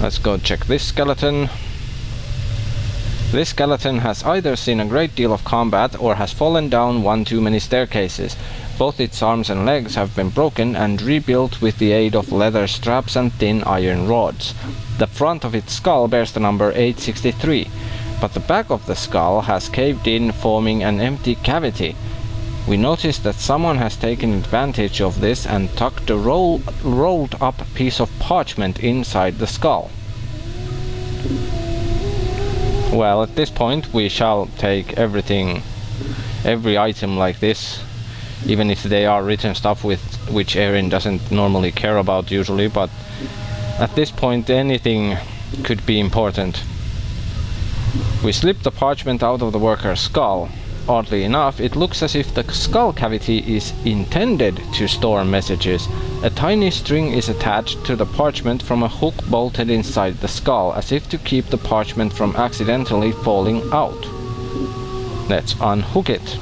Let's go check this skeleton. This skeleton has either seen a great deal of combat or has fallen down one too many staircases. Both its arms and legs have been broken and rebuilt with the aid of leather straps and thin iron rods. The front of its skull bears the number 863, but the back of the skull has caved in, forming an empty cavity. We notice that someone has taken advantage of this and tucked a rolled up piece of parchment inside the skull. Well, at this point we shall take every item like this, even if they are written stuff with which Erin doesn't normally care about usually, but at this point anything could be important. We slip the parchment out of the worker's skull. Oddly enough, it looks as if the skull cavity is intended to store messages. A tiny string is attached to the parchment from a hook bolted inside the skull, as if to keep the parchment from accidentally falling out. Let's unhook it.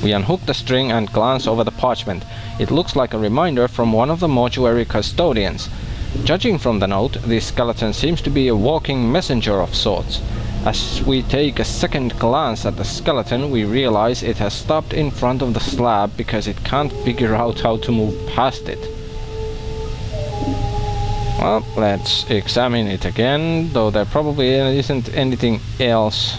We unhook the string and glance over the parchment. It looks like a reminder from one of the mortuary custodians. Judging from the note, this skeleton seems to be a walking messenger of sorts. As we take a second glance at the skeleton, we realize it has stopped in front of the slab because it can't figure out how to move past it. Well, let's examine it again, though there probably isn't anything else.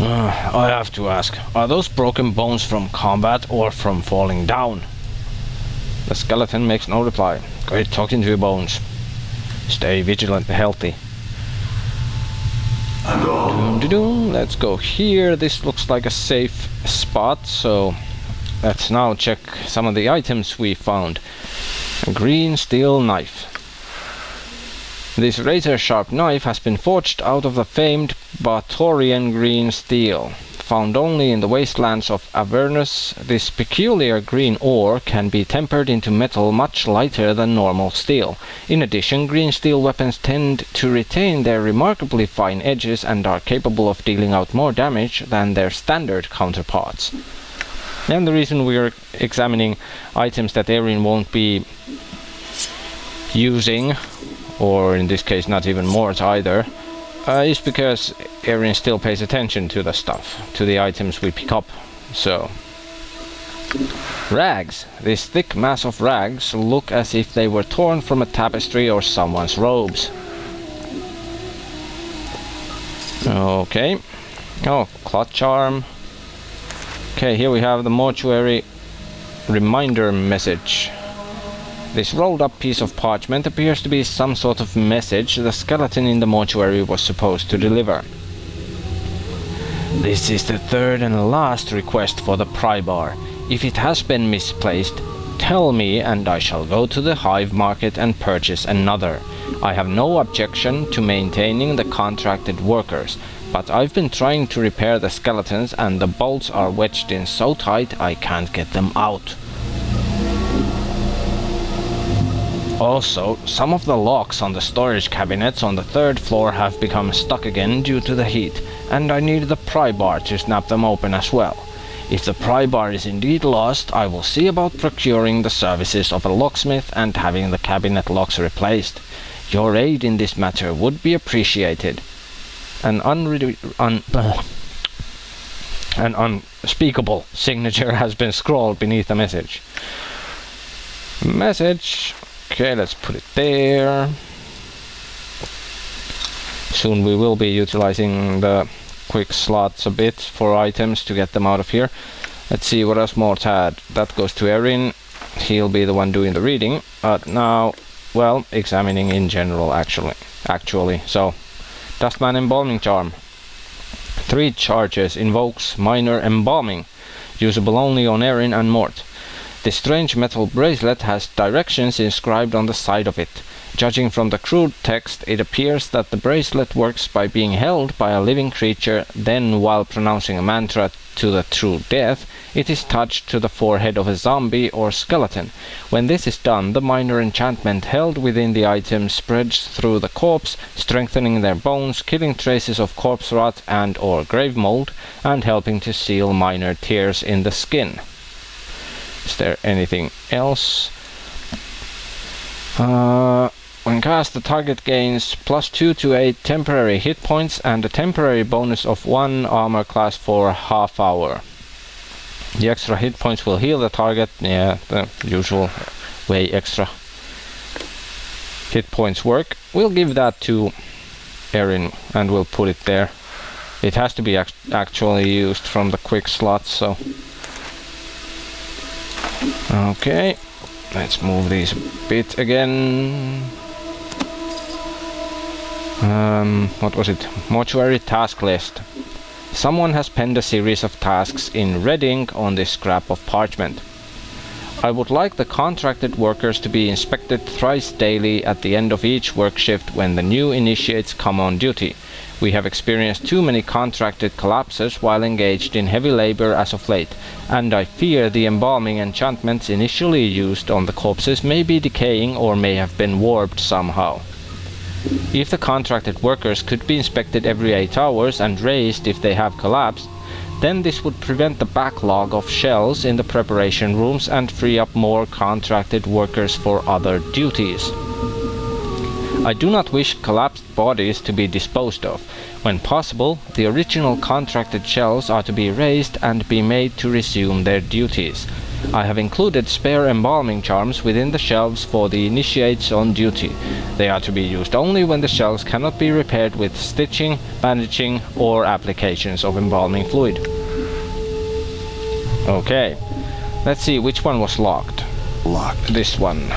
I have to ask, are those broken bones from combat or from falling down? The skeleton makes no reply. Great talking to your bones. Stay vigilant and healthy. Let's go here. This looks like a safe spot, so let's now check some of the items we found. A green steel knife. This razor-sharp knife has been forged out of the famed Batorian green steel. Found only in the wastelands of Avernus, this peculiar green ore can be tempered into metal much lighter than normal steel. In addition, green steel weapons tend to retain their remarkably fine edges and are capable of dealing out more damage than their standard counterparts. And the reason we are examining items that Erin won't be using, or in this case not even Mort either, is because Erin still pays attention to the stuff, to the items we pick up. So, rags. This thick mass of rags look as if they were torn from a tapestry or someone's robes. Okay. Oh, cloth charm. Okay, here we have the mortuary reminder message. This rolled up piece of parchment appears to be some sort of message the skeleton in the mortuary was supposed to deliver. This is the third and last request for the pry bar. If it has been misplaced, tell me and I shall go to the hive market and purchase another. I have no objection to maintaining the contracted workers, but I've been trying to repair the skeletons and the bolts are wedged in so tight I can't get them out. Also, some of the locks on the storage cabinets on the third floor have become stuck again due to the heat, and I need the pry bar to snap them open as well. If the pry bar is indeed lost, I will see about procuring the services of a locksmith and having the cabinet locks replaced. Your aid in this matter would be appreciated. An unspeakable signature has been scrawled beneath the message. Okay, let's put it there. Soon we will be utilizing the quick slots a bit for items to get them out of here. Let's see what else Mort had. That goes to Erin. He'll be the one doing the reading. But now, well, examining in general actually. So, Dustman Embalming Charm. 3 charges, invokes minor embalming. Usable only on Erin and Mort. This strange metal bracelet has directions inscribed on the side of it. Judging from the crude text, it appears that the bracelet works by being held by a living creature, then while pronouncing a mantra to the true death, it is touched to the forehead of a zombie or skeleton. When this is done, the minor enchantment held within the item spreads through the corpse, strengthening their bones, killing traces of corpse rot and or grave mold, and helping to seal minor tears in the skin. Is there anything else? Well, When cast, the target gains +2 to 8 temporary hit points and a temporary bonus of 1 armor class for a half hour. The extra hit points will heal the target. Yeah, the usual way extra hit points work. We'll give that to Erin and we'll put it there. It has to be actually used from the quick slot, so... Okay, let's move these a bit again. What was it? Mortuary task list. Someone has penned a series of tasks in red ink on this scrap of parchment. I would like the contracted workers to be inspected thrice daily at the end of each work shift when the new initiates come on duty. We have experienced too many contracted collapses while engaged in heavy labor as of late, and I fear the embalming enchantments initially used on the corpses may be decaying or may have been warped somehow. If the contracted workers could be inspected every 8 hours and raised if they have collapsed, then this would prevent the backlog of shells in the preparation rooms and free up more contracted workers for other duties. I do not wish collapsed bodies to be disposed of. When possible, the original contracted shells are to be raised and be made to resume their duties. I have included spare embalming charms within the shelves for the initiates on duty. They are to be used only when the shells cannot be repaired with stitching, bandaging, or applications of embalming fluid. Okay, let's see which one was locked. Locked. This one.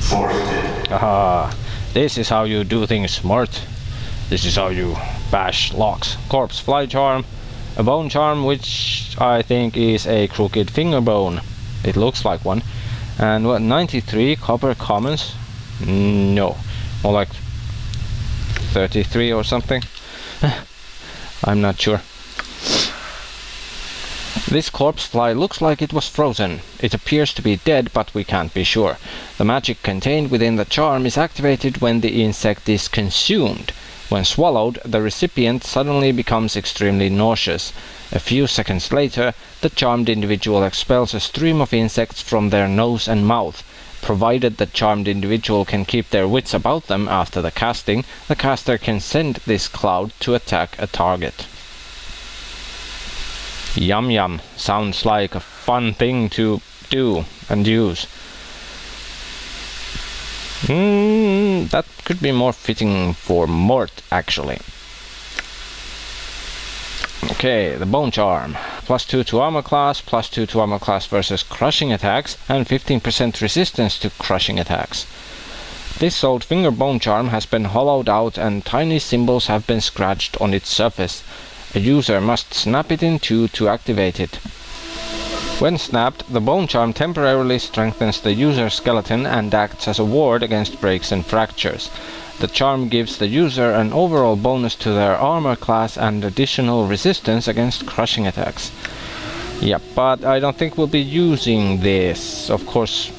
Forced. Aha, this is how you do things smart. This is how you bash locks. Corpse fly charm, a bone charm which I think is a crooked finger bone. It looks like one. And what, 93 copper commons? No, more like 33 or something. I'm not sure. This corpse fly looks like it was frozen. It appears to be dead, but we can't be sure. The magic contained within the charm is activated when the insect is consumed. When swallowed, the recipient suddenly becomes extremely nauseous. A few seconds later, the charmed individual expels a stream of insects from their nose and mouth. Provided the charmed individual can keep their wits about them after the casting, the caster can send this cloud to attack a target. Yum yum. Sounds like a fun thing to do and use. That could be more fitting for Mort, actually. Okay, the Bone Charm. +2 to armor class, +2 to armor class versus crushing attacks, and 15% resistance to crushing attacks. This old finger bone charm has been hollowed out and tiny symbols have been scratched on its surface. A user must snap it in two to activate it. When snapped, the bone charm temporarily strengthens the user's skeleton and acts as a ward against breaks and fractures. The charm gives the user an overall bonus to their armor class and additional resistance against crushing attacks. Yeah, but I don't think we'll be using this. Of course,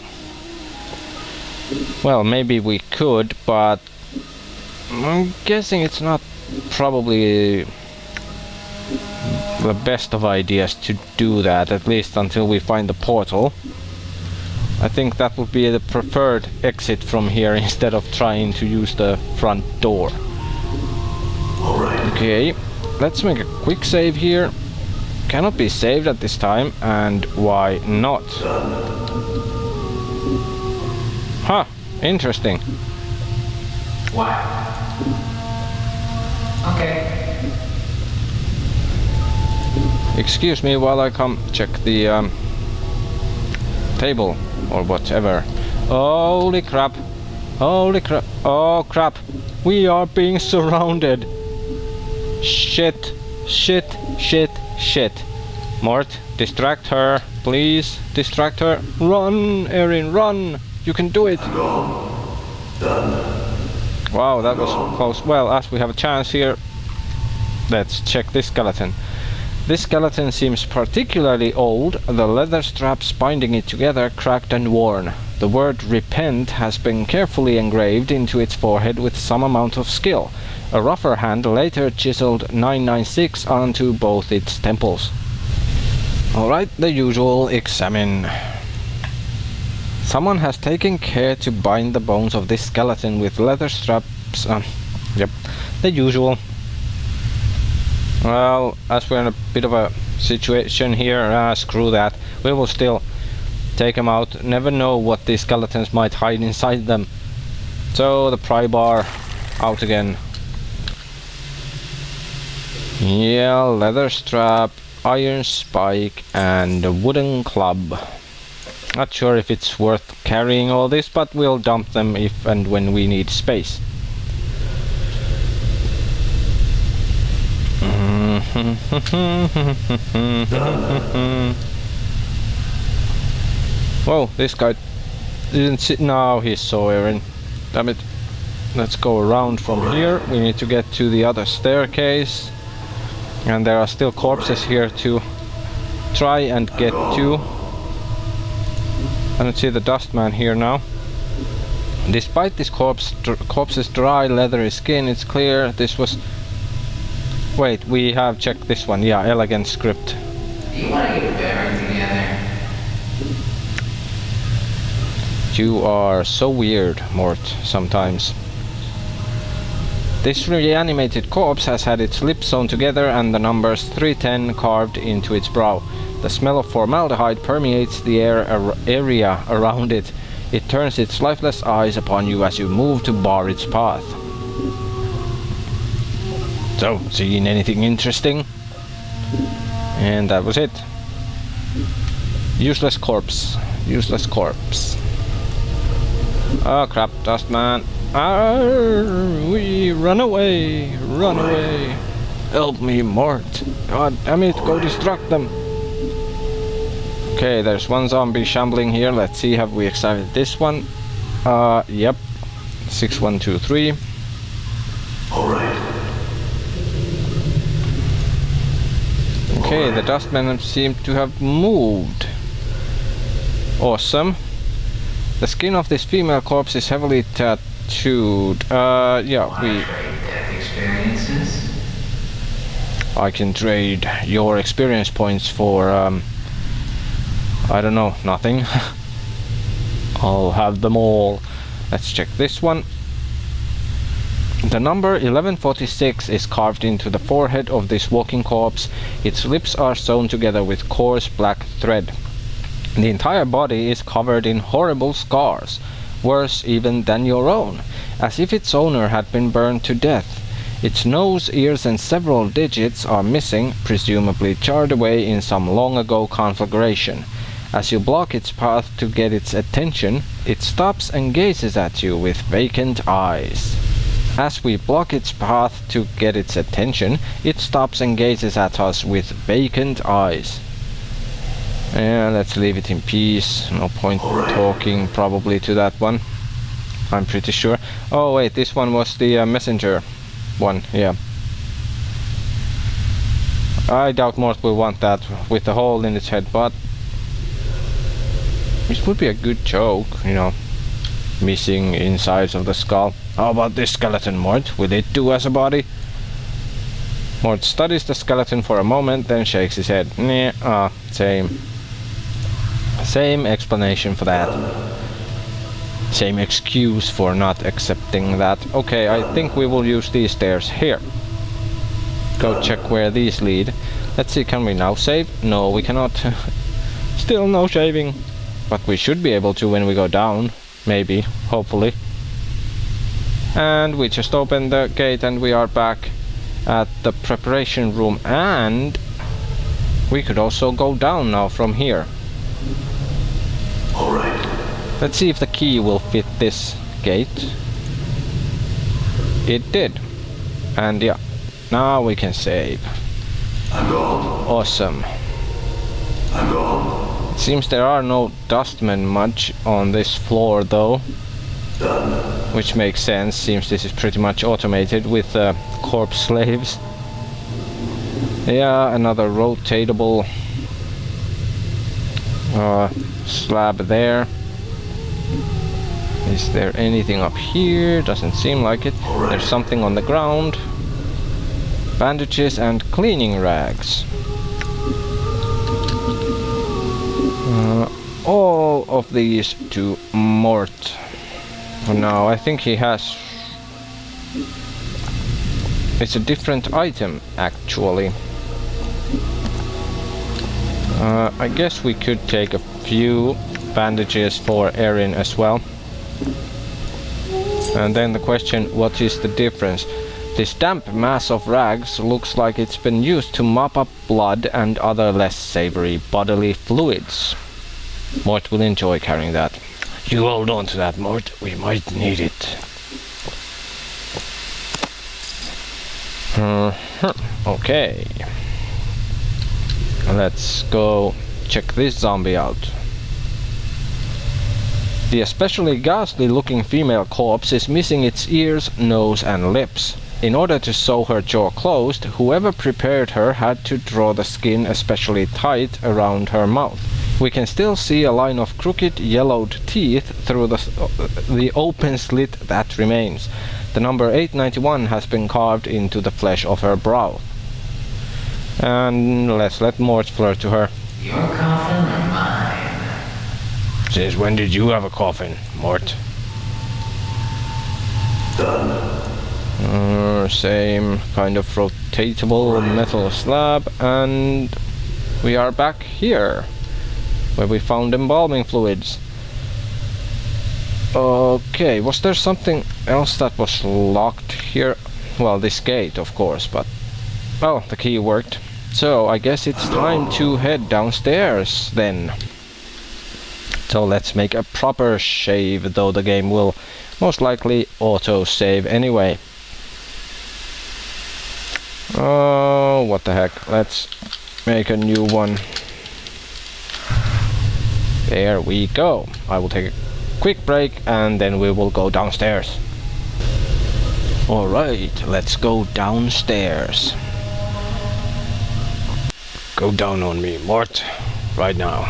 well, maybe we could, but I'm guessing it's not probably the best of ideas to do that, at least until we find the portal. I think that would be the preferred exit from here instead of trying to use the front door. Okay, let's make a quick save here. Cannot be saved at this time, and why not? Huh, interesting. Why? Okay. Excuse me while I come check the table or whatever. Holy crap. Holy crap. Oh crap. We are being surrounded. Shit. Shit. Shit. Shit. Mort, distract her. Please. Distract her. Run, Erin, run. You can do it. Wow, that was close. Well, as we have a chance here, let's check this skeleton. This skeleton seems particularly old, the leather straps binding it together cracked and worn. The word repent has been carefully engraved into its forehead with some amount of skill. A rougher hand later chiseled 996 onto both its temples. Alright, the usual examine. Someone has taken care to bind the bones of this skeleton with leather straps. Yep, the usual. Well, as we're in a bit of a situation here, screw that. We will still take them out. Never know what these skeletons might hide inside them. So the pry bar out again. Yeah, leather strap, iron spike and a wooden club. Not sure if it's worth carrying all this, but we'll dump them if and when we need space. Whoa, this guy didn't sit. Now he's sawing. Damn it. Let's go around from here. We need to get to the other staircase. And there are still corpses here to try and get to. I don't see the dustman here now. Despite this corpse's dry leathery skin, it's clear this was... Wait, we have checked this one. Yeah, elegant script. Do you want to get better together? You are so weird, Mort, sometimes. This reanimated corpse has had its lips sewn together and the numbers 310 carved into its brow. The smell of formaldehyde permeates the area around it. It turns its lifeless eyes upon you as you move to bar its path. So, seen anything interesting? And that was it. Useless corpse. Useless corpse. Oh crap, Dustman. We run away. Run away. Help me, Mort. God damn it, go distract them. Okay, there's one zombie shambling here. Let's see, have we excited this one? Yep. 6123. Alright. Okay, the dustmen seem to have moved. Awesome. The skin of this female corpse is heavily tattooed. Yeah, we... Experiences? I can trade your experience points for, I don't know, nothing. I'll have them all. Let's check this one. The number 1146 is carved into the forehead of this walking corpse. Its lips are sewn together with coarse black thread. The entire body is covered in horrible scars, worse even than your own, as if its owner had been burned to death. Its nose, ears and several digits are missing, presumably charred away in some long-ago conflagration. As you block its path to get its attention, it stops and gazes at you with vacant eyes. As we block its path to get its attention, it stops and gazes at us with vacant eyes. Yeah, let's leave it in peace. No point talking probably to that one. I'm pretty sure. Oh wait, this one was the messenger one, yeah. I doubt Mort will want that with the hole in its head, but it would be a good joke, you know. Missing insides of the skull. How about this skeleton, Mort? Will it do as a body? Mort studies the skeleton for a moment, then shakes his head. Nah, same. Same explanation for that. Same excuse for not accepting that. Okay, I think we will use these stairs here. Go check where these lead. Let's see, can we now save? No, we cannot. Still no shaving. But we should be able to when we go down. Maybe, hopefully. And we just opened the gate and we are back at the preparation room. And we could also go down now from here. Alright. Let's see if the key will fit this gate. It did. And yeah, now we can save. I'm gone. Awesome. I'm gone. It seems there are no dustmen much on this floor though. Done. Which makes sense, seems this is pretty much automated with corpse slaves. Yeah, another rotatable slab there. Is there anything up here? Doesn't seem like it. There's something on the ground. Bandages and cleaning rags. all of these to Mort. For now, I think he has... It's a different item, actually. I guess we could take a few bandages for Erin as well. And then the question, what is the difference? This damp mass of rags looks like it's been used to mop up blood and other less savory bodily fluids. Mort will enjoy carrying that. You hold on to that, Mort. We might need it. Okay. Let's go check this zombie out. The especially ghastly looking female corpse is missing its ears, nose and lips. In order to sew her jaw closed, whoever prepared her had to draw the skin especially tight around her mouth. We can still see a line of crooked, yellowed teeth through the open slit that remains. The number 891 has been carved into the flesh of her brow. And let's let Mort flirt to her. Your coffin or mine? Since when did you have a coffin, Mort? Done. Same kind of rotatable metal slab, and we are back here where we found embalming fluids. Okay, was there something else that was locked here? Well, this gate, of course, but well, the key worked. So I guess it's time to head downstairs then. So let's make a proper shave, though the game will most likely auto-save anyway. Oh, what the heck. Let's make a new one. There we go. I will take a quick break and then we will go downstairs. Alright, let's go downstairs. Go down on me, Mort. Right now.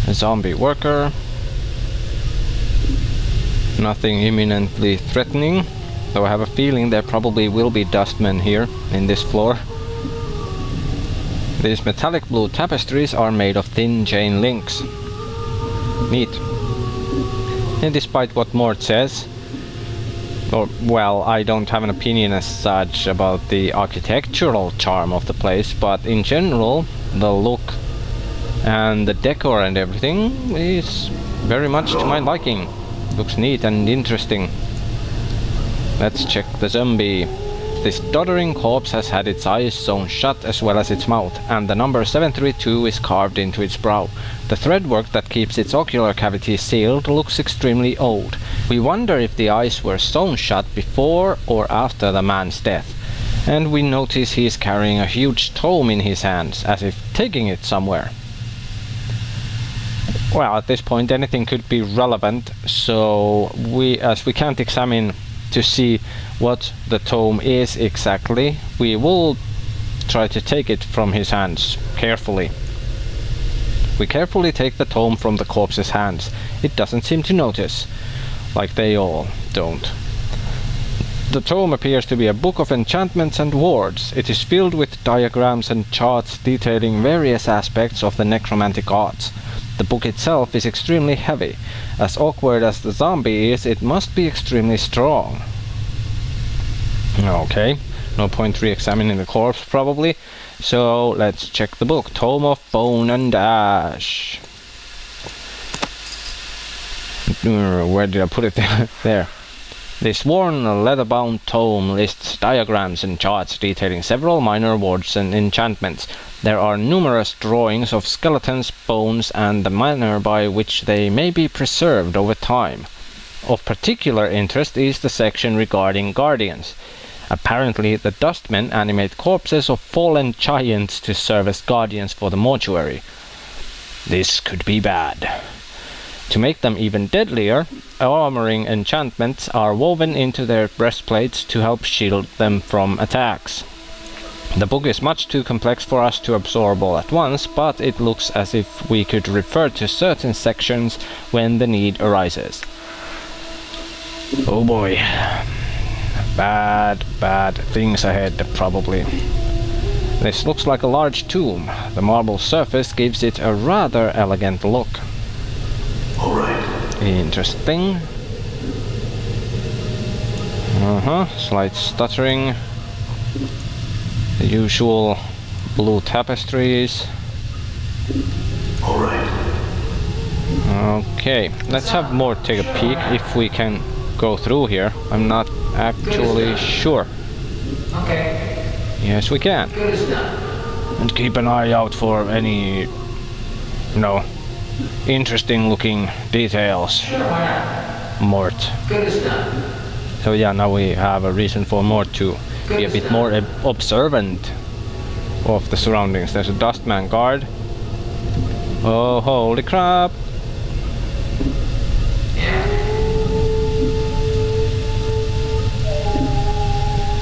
A zombie worker. Nothing imminently threatening. Though I have a feeling there probably will be dustmen here in this floor. These metallic blue tapestries are made of thin chain links. Neat. And despite what Mort says, or well, I don't have an opinion as such about the architectural charm of the place, but in general, the look and the decor and everything is very much to my liking. Looks neat and interesting. Let's check the zombie. This doddering corpse has had its eyes sewn shut as well as its mouth, and the number 732 is carved into its brow. The threadwork that keeps its ocular cavity sealed looks extremely old. We wonder if the eyes were sewn shut before or after the man's death. And we notice he is carrying a huge tome in his hands, as if taking it somewhere. Well, at this point anything could be relevant, so as we can't examine to see what the tome is exactly, we will try to take it from his hands carefully. We carefully take the tome from the corpse's hands. It doesn't seem to notice, like they all don't. The tome appears to be a book of enchantments and wards. It is filled with diagrams and charts detailing various aspects of the necromantic arts. The book itself is extremely heavy. As awkward as the zombie is, it must be extremely strong. Okay, no point re-examining the corpse probably, so let's check the book. Tome of Bone and Ash. Where did I put it? There. This worn, leather-bound tome lists diagrams and charts detailing several minor wards and enchantments. There are numerous drawings of skeletons, bones, and the manner by which they may be preserved over time. Of particular interest is the section regarding guardians. Apparently, the dustmen animate corpses of fallen giants to serve as guardians for the mortuary. This could be bad. To make them even deadlier, armoring enchantments are woven into their breastplates to help shield them from attacks. The book is much too complex for us to absorb all at once, but it looks as if we could refer to certain sections when the need arises. Oh boy. Bad things ahead, probably. This looks like a large tomb. The marble surface gives it a rather elegant look. All right. Interesting. Slight stuttering. The usual blue tapestries. All right. Okay, let's have more take a peek if we can go through here. I'm not actually sure. Okay. Yes, we can. Good as done. And keep an eye out for any, you know, interesting looking details. Sure, why not? Mort. Good as done. So yeah, now we have a reason for Mort to be a bit more observant of the surroundings. There's a Dustman guard. Oh, holy crap!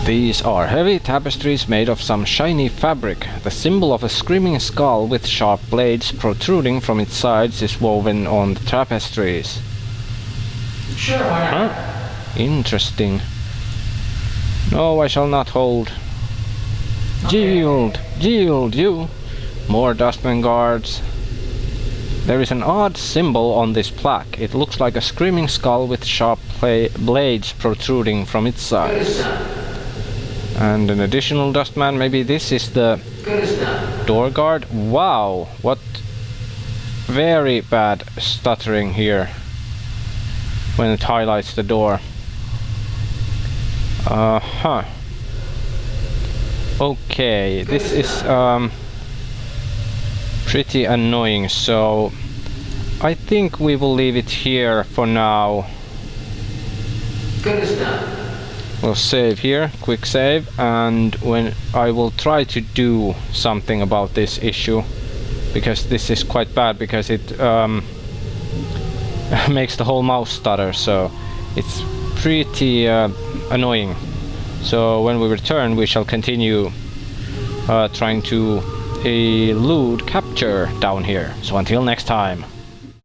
These are heavy tapestries made of some shiny fabric. The symbol of a screaming skull with sharp blades protruding from its sides is woven on the tapestries. Sure, why not? Interesting. No, I shall not hold. Yield! Yield, you! More Dustman guards. There is an odd symbol on this plaque. It looks like a screaming skull with sharp blades protruding from its sides. And an additional Dustman. Maybe this is the door guard. Wow, what very bad stuttering here when it highlights the door. Okay, this is pretty annoying, so I think we will leave it here for now. Good as done. We'll save here, quick save, and when I will try to do something about this issue, because this is quite bad, because it makes the whole mouse stutter, so it's pretty annoying. So when we return, we shall continue trying to elude capture down here. So until next time.